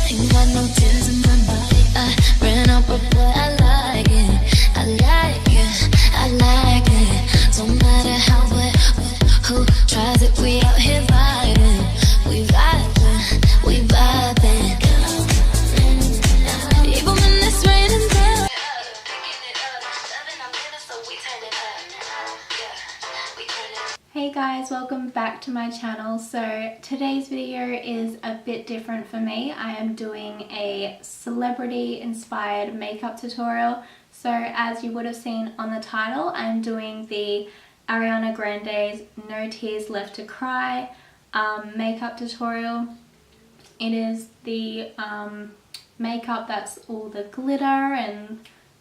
Ain't got no tears in my body. I ran out, but boy, I like it. I like it. I like it. Don't matter how, what, who tries it. We out here vibing. We vibing. We vibing. Even when it's raining down. Hey guys, welcome back to my channel. So today's video is a bit different for me. I am doing a celebrity inspired makeup tutorial. So as you would have seen on the title, I'm doing the Ariana Grande's No Tears Left to Cry makeup tutorial. It is the makeup that's all the glitter and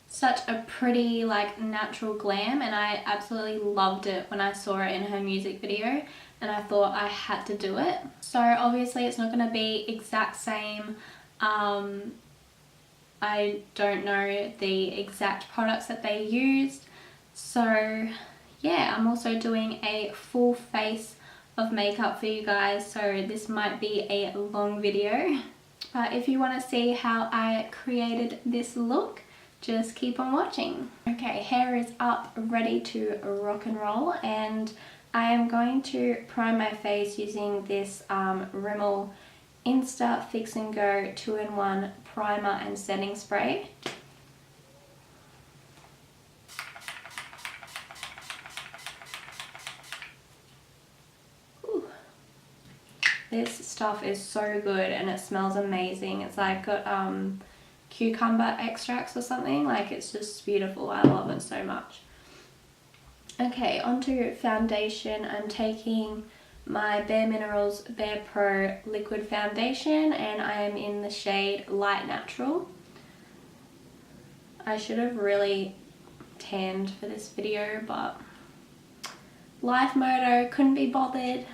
such a pretty like natural glam, and I absolutely loved it when I saw it in her music video, and I thought I had to do it. So obviously it's not going to be exact same. I don't know the exact products that they used, so yeah, I'm also doing a full face of makeup for you guys, so this might be a long video, but if you want to see how I created this look, just keep on watching. Okay, hair is up, ready to rock and roll, and I am going to prime my face using this Rimmel Insta Fix and Go 2-in-1 primer and setting spray. Ooh. This stuff is so good and it smells amazing. It's like got cucumber extracts or something, like it's just beautiful. I love it so much. Okay, onto foundation. I'm taking my Bare Minerals Bare Pro liquid foundation and I am in the shade Light Natural. I should have really tanned for this video, but life moto, couldn't be bothered.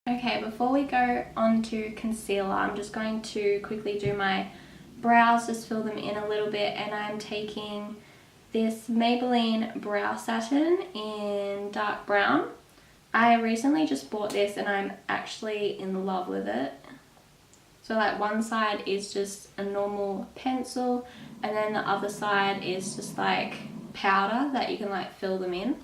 Okay, before we go on to concealer, I'm just going to quickly do my brows, just fill them in a little bit, and I'm taking this Maybelline Brow Satin in dark brown. I recently just bought this and I'm actually in love with it. So like one side is just a normal pencil and then the other side is just like powder that you can like fill them in.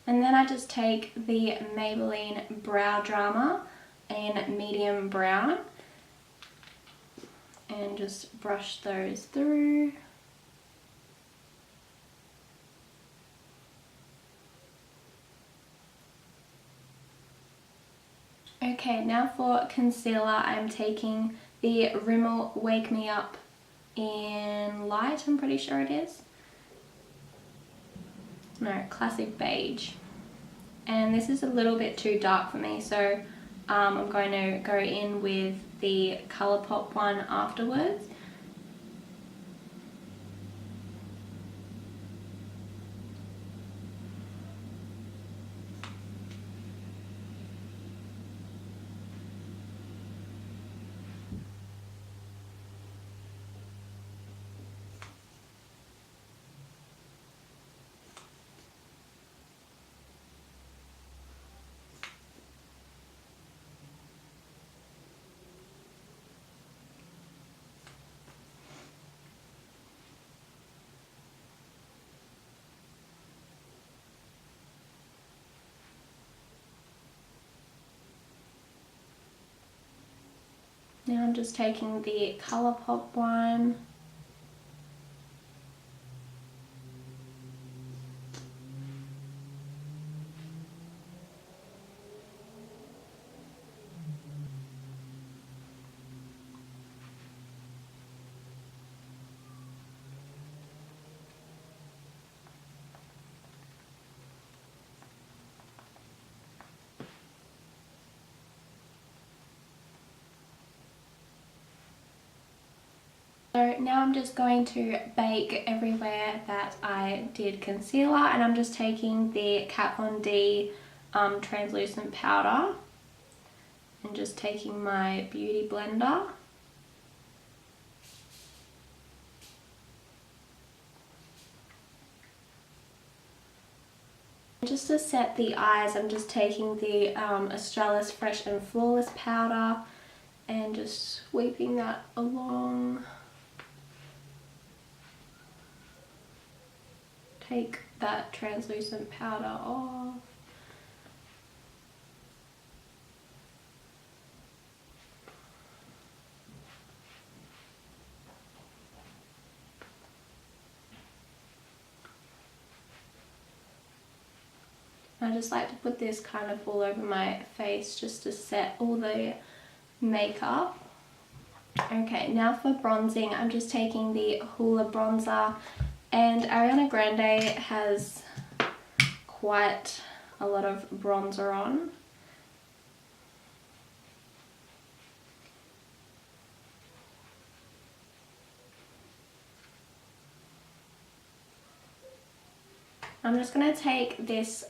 And then I just take the Maybelline Brow Drama in medium brown and just brush those through. Okay, now for concealer, I'm taking the Rimmel Wake Me Up in light, I'm pretty sure it is. No, classic beige. And this is a little bit too dark for me, so I'm going to go in with the Colourpop one afterwards. Now I'm just taking the Colourpop one. So now I'm just going to bake everywhere that I did concealer, and I'm just taking the Kat Von D translucent powder and just taking my beauty blender. Just to set the eyes, I'm just taking the Australis Fresh and Flawless powder and just sweeping that along. Take that translucent powder off. I just like to put this kind of all over my face just to set all the makeup. Okay, now for bronzing, I'm just taking the Hoola bronzer, and Ariana Grande has quite a lot of bronzer on. I'm just going to take this,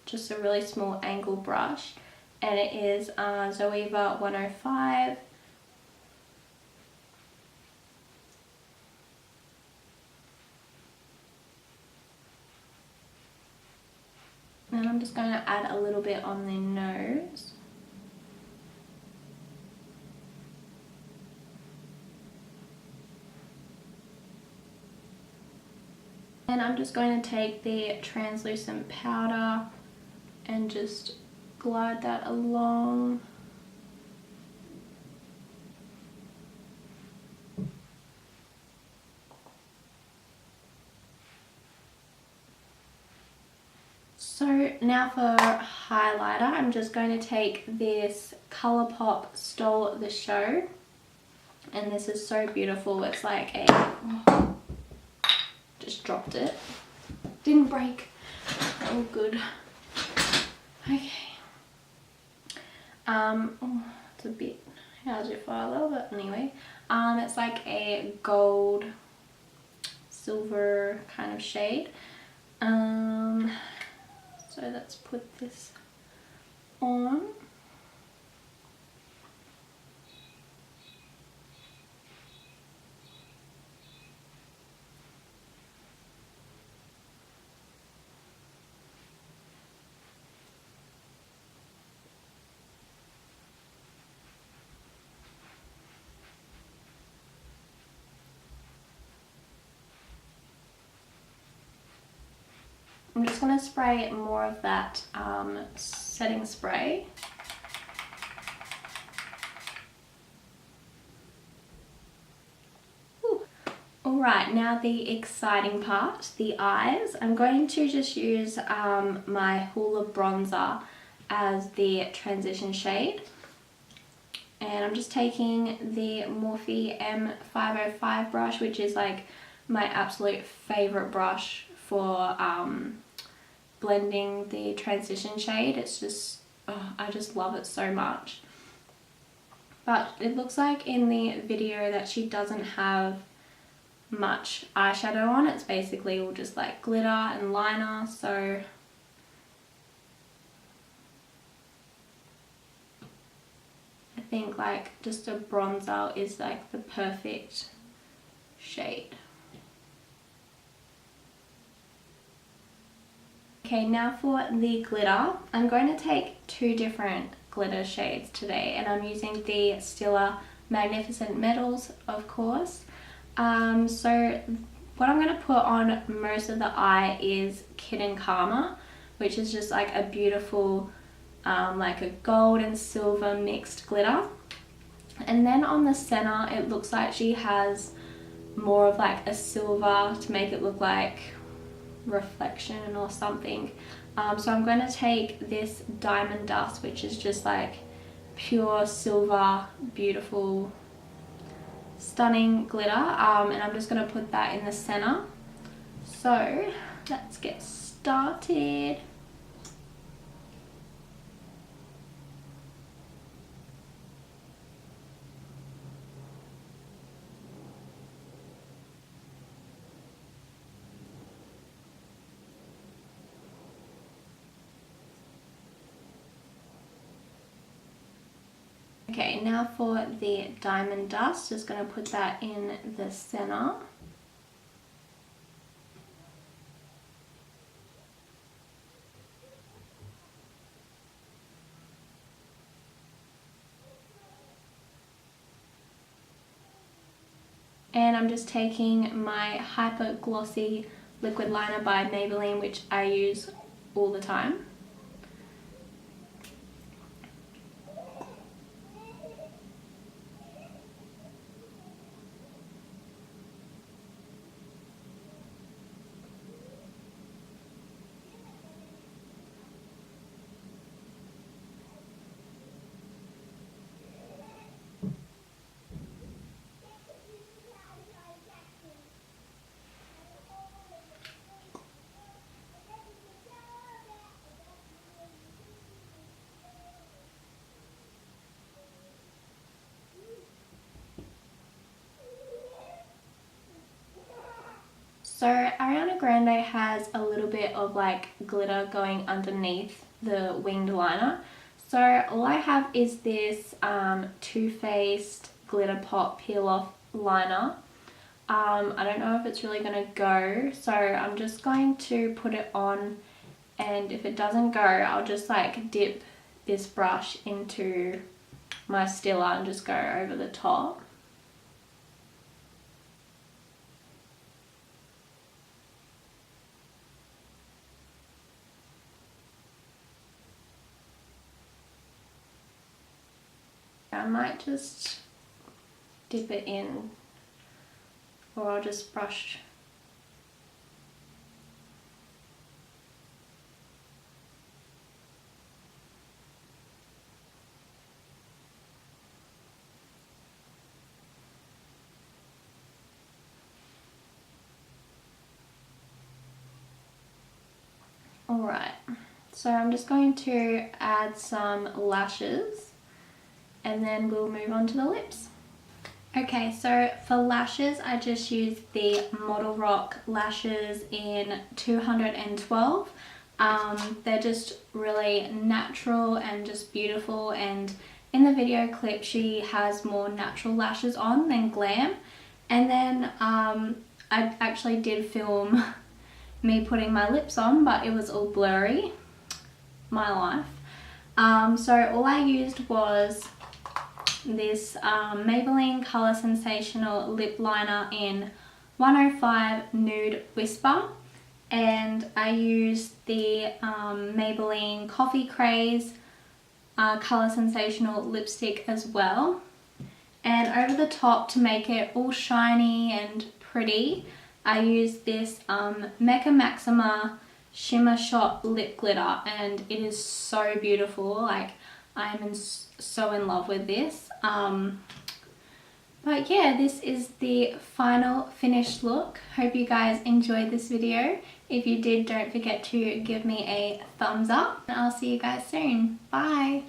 just a really small angle brush, and it is Zoeva 105. And I'm just going to add a little bit on the nose. And I'm just going to take the translucent powder and just glide that along. So now for highlighter, I'm just going to take this Colourpop Stole the Show, and this is so beautiful. It's like a, oh, just dropped it, didn't break, all good. Okay, oh, it's a bit, how's your father, but anyway, it's like a gold silver kind of shade. So let's put this on. I'm just going to spray more of that setting spray. Alright, now the exciting part, the eyes. I'm going to just use my Hoola bronzer as the transition shade. And I'm just taking the Morphe M505 brush, which is like my absolute favourite brush for blending the transition shade. It's just, oh, I just love it so much. But it looks like in the video that she doesn't have much eyeshadow on. It's basically all just like glitter and liner, so I think like just a bronzer is like the perfect shade. Okay, now for the glitter. I'm going to take two different glitter shades today, and I'm using the Stila Magnificent Metals, of course. So what I'm going to put on most of the eye is Kitten Karma, which is just like a beautiful like a gold and silver mixed glitter. And then on the center it looks like she has more of like a silver to make it look like reflection or something. So I'm going to take this Diamond Dust, which is just like pure silver, beautiful, stunning glitter, and I'm just going to put that in the center. So let's get started. Okay, now for the diamond dust, just going to put that in the center. And I'm just taking my Hyper Glossy Liquid Liner by Maybelline, which I use all the time. So Ariana Grande has a little bit of like glitter going underneath the winged liner. So all I have is this Too Faced Glitter Pop Peel Off Liner. I don't know if it's really going to go, so I'm just going to put it on, and if it doesn't go, I'll just like dip this brush into my stiller and just go over the top. I might just dip it in, or I'll just brush. Alright, so I'm just going to add some lashes, and then we'll move on to the lips. Okay, so for lashes, I just used the Model Rock lashes in 212. They're just really natural and just beautiful, and in the video clip she has more natural lashes on than glam. And then I actually did film me putting my lips on, but it was all blurry. My life. So all I used was this Maybelline Colour Sensational Lip Liner in 105 Nude Whisper, and I used the Maybelline Coffee Craze Colour Sensational lipstick as well. And over the top, to make it all shiny and pretty, I used this Mecca Maxima Shimmer Shot Lip Glitter, and it is so beautiful. Like, I'm so in love with this. But yeah, this is the final finished look. Hope you guys enjoyed this video. If you did, don't forget to give me a thumbs up, and I'll see you guys soon. Bye!